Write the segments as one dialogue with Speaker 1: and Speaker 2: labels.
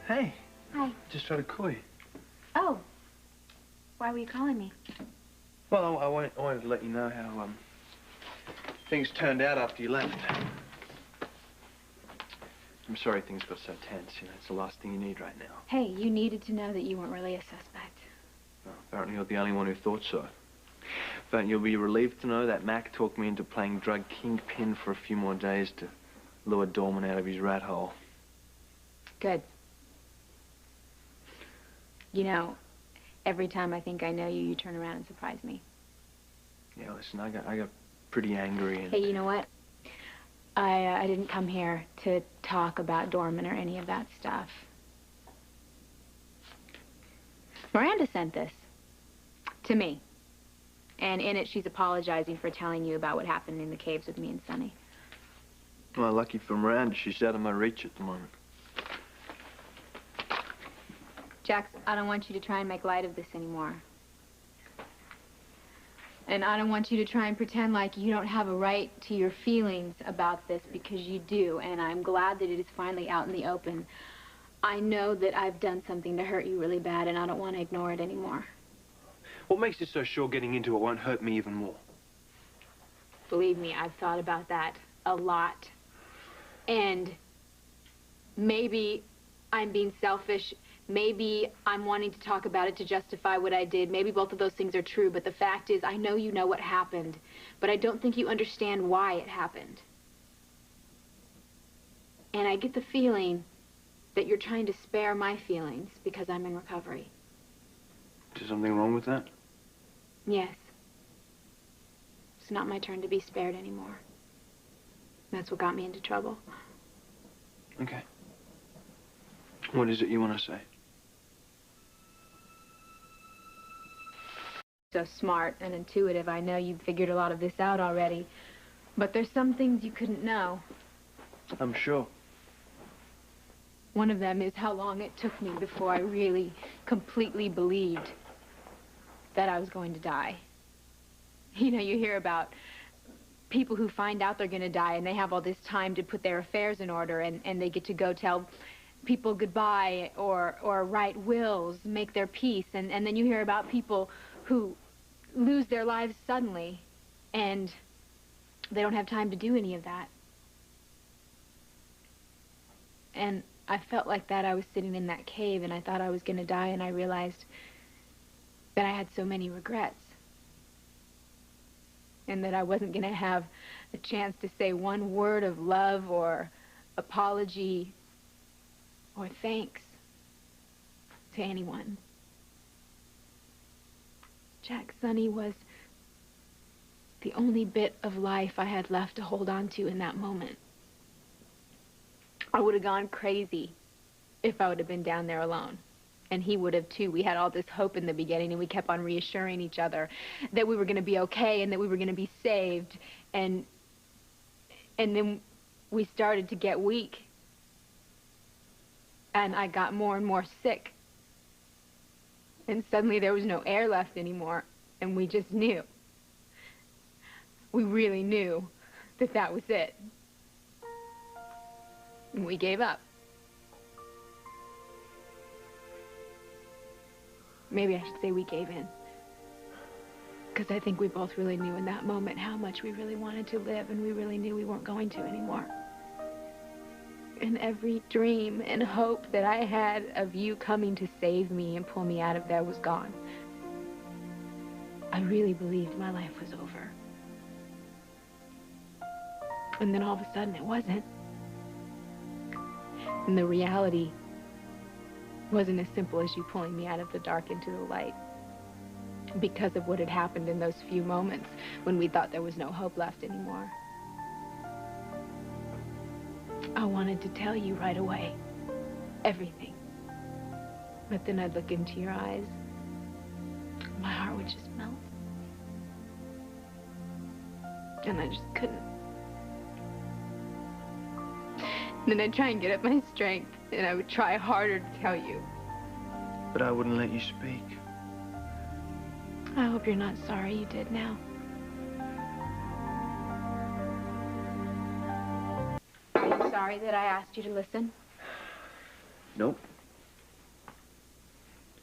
Speaker 1: Hey.
Speaker 2: Hi.
Speaker 1: Just tried to call you.
Speaker 2: Oh. Why were you calling me?
Speaker 1: Well, I wanted to let you know how, things turned out after you left. I'm sorry things got so tense. You know, it's the last thing you need right now.
Speaker 2: Hey, you needed to know that you weren't really a suspect.
Speaker 1: Well, apparently you're the only one who thought so. But you'll be relieved to know that Mac talked me into playing drug kingpin for a few more days to lure Dorman out of his rat hole.
Speaker 2: Good. You know, every time I think I know you, you turn around and surprise me.
Speaker 1: Yeah, listen, I got pretty angry and...
Speaker 2: Hey, you know what? I didn't come here to talk about Dorman or any of that stuff. Miranda sent this to me. And in it, she's apologizing for telling you about what happened in the caves with me and Sonny.
Speaker 1: Well, lucky for Miranda, she's out of my reach at the moment.
Speaker 2: Jax, I don't want you to try and make light of this anymore. And I don't want you to try and pretend like you don't have a right to your feelings about this, because you do, and I'm glad that it is finally out in the open. I know that I've done something to hurt you really bad, and I don't want to ignore it anymore.
Speaker 1: What makes you so sure getting into it won't hurt me even more?
Speaker 2: Believe me, I've thought about that a lot. And maybe I'm being selfish. Maybe I'm wanting to talk about it to justify what I did. Maybe both of those things are true, but the fact is, I know you know what happened, but I don't think you understand why it happened. And I get the feeling that you're trying to spare my feelings because I'm in recovery.
Speaker 1: Is something wrong with that?
Speaker 2: Yes. It's not my turn to be spared anymore. That's what got me into trouble.
Speaker 1: Okay. What is it you want to say?
Speaker 2: So smart and intuitive. I know you've figured a lot of this out already. But there's some things you couldn't know.
Speaker 1: I'm sure.
Speaker 2: One of them is how long it took me before I really completely believed that I was going to die. You know, you hear about people who find out they're going to die and they have all this time to put their affairs in order, and they get to go tell people goodbye or write wills, make their peace, and then you hear about people who lose their lives suddenly and they don't have time to do any of that. And I felt like that. I was sitting in that cave and I thought I was going to die, and I realized that I had so many regrets and that I wasn't going to have a chance to say one word of love or apology or thanks to anyone. Jack, Sonny was the only bit of life I had left to hold on to in that moment. I would have gone crazy if I would have been down there alone. And he would have too. We had all this hope in the beginning, and we kept on reassuring each other that we were going to be okay and that we were going to be saved. And then we started to get weak. And I got more and more sick. And suddenly there was no air left anymore. And we just knew. We really knew that that was it. And we gave up. Maybe I should say we gave in. Because I think we both really knew in that moment how much we really wanted to live, and we really knew we weren't going to anymore. And every dream and hope that I had of you coming to save me and pull me out of there was gone. I really believed my life was over. And then all of a sudden it wasn't. And the reality wasn't as simple as you pulling me out of the dark into the light, because of what had happened in those few moments when we thought there was no hope left anymore. I wanted to tell you right away, everything. But then I'd look into your eyes, my heart would just melt. And I just couldn't. And then I'd try and get up my strength, and I would try harder to tell you.
Speaker 1: But I wouldn't let you speak.
Speaker 2: I hope you're not sorry you did now. Are you sorry that I asked you to listen?
Speaker 1: Nope.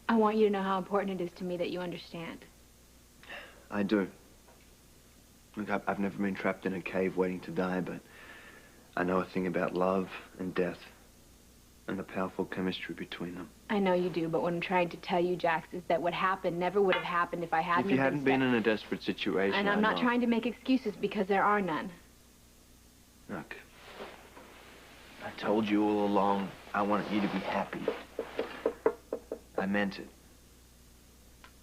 Speaker 2: I want you to know how important it is to me that you understand.
Speaker 1: I do. Look, I've never been trapped in a cave waiting to die, but I know a thing about love and death and the powerful chemistry between them.
Speaker 2: I know you do, but what I'm trying to tell you, Jax, is that what happened never would have happened if I hadn't
Speaker 1: If you hadn't been in a desperate situation,
Speaker 2: And I'm not trying to make excuses because there are none.
Speaker 1: Look, I told you all along I wanted you to be happy. I meant it.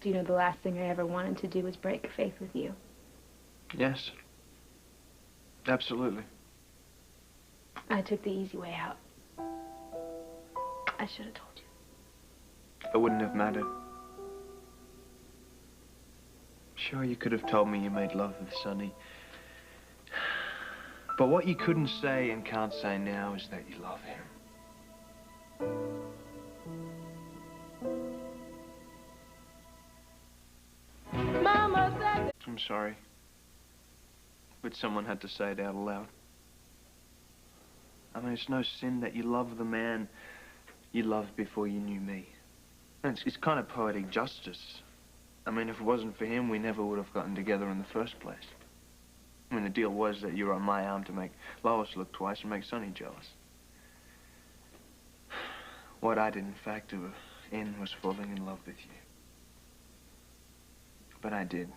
Speaker 2: Do you know the last thing I ever wanted to do was break faith with you?
Speaker 1: Yes. Absolutely.
Speaker 2: I took the easy way out. I should have told you.
Speaker 1: It wouldn't have mattered. Sure, you could have told me you made love with Sonny. But what you couldn't say and can't say now is that you love him.
Speaker 2: Mama said...
Speaker 1: I'm sorry. But someone had to say it out loud. I mean, it's no sin that you love the man you loved before you knew me. And it's kind of poetic justice. I mean, if it wasn't for him, we never would have gotten together in the first place. I mean, the deal was that you were on my arm to make Lois look twice and make Sonny jealous. What I didn't factor in was falling in love with you. But I did.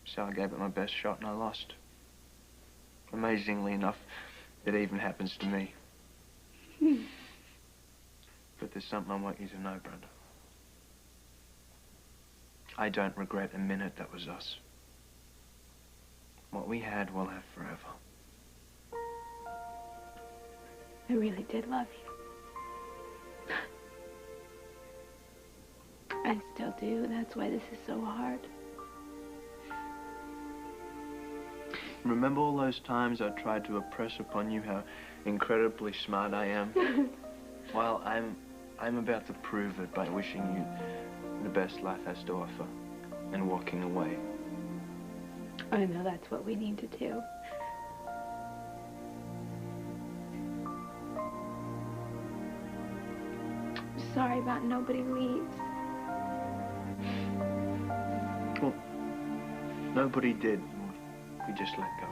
Speaker 1: So I gave it my best shot and I lost. Amazingly enough, it even happens to me. But there's something I want you to know, Brenda. I don't regret a minute that was us. What we had, we'll have forever.
Speaker 2: I really did love you. I still do. That's why this is so hard.
Speaker 1: Remember all those times I tried to impress upon you how incredibly smart I am? Well, I'm about to prove it by wishing you the best life has to offer and walking away.
Speaker 2: I know that's what we need to do. I'm sorry about nobody leaves.
Speaker 1: Well, nobody did. We just let go.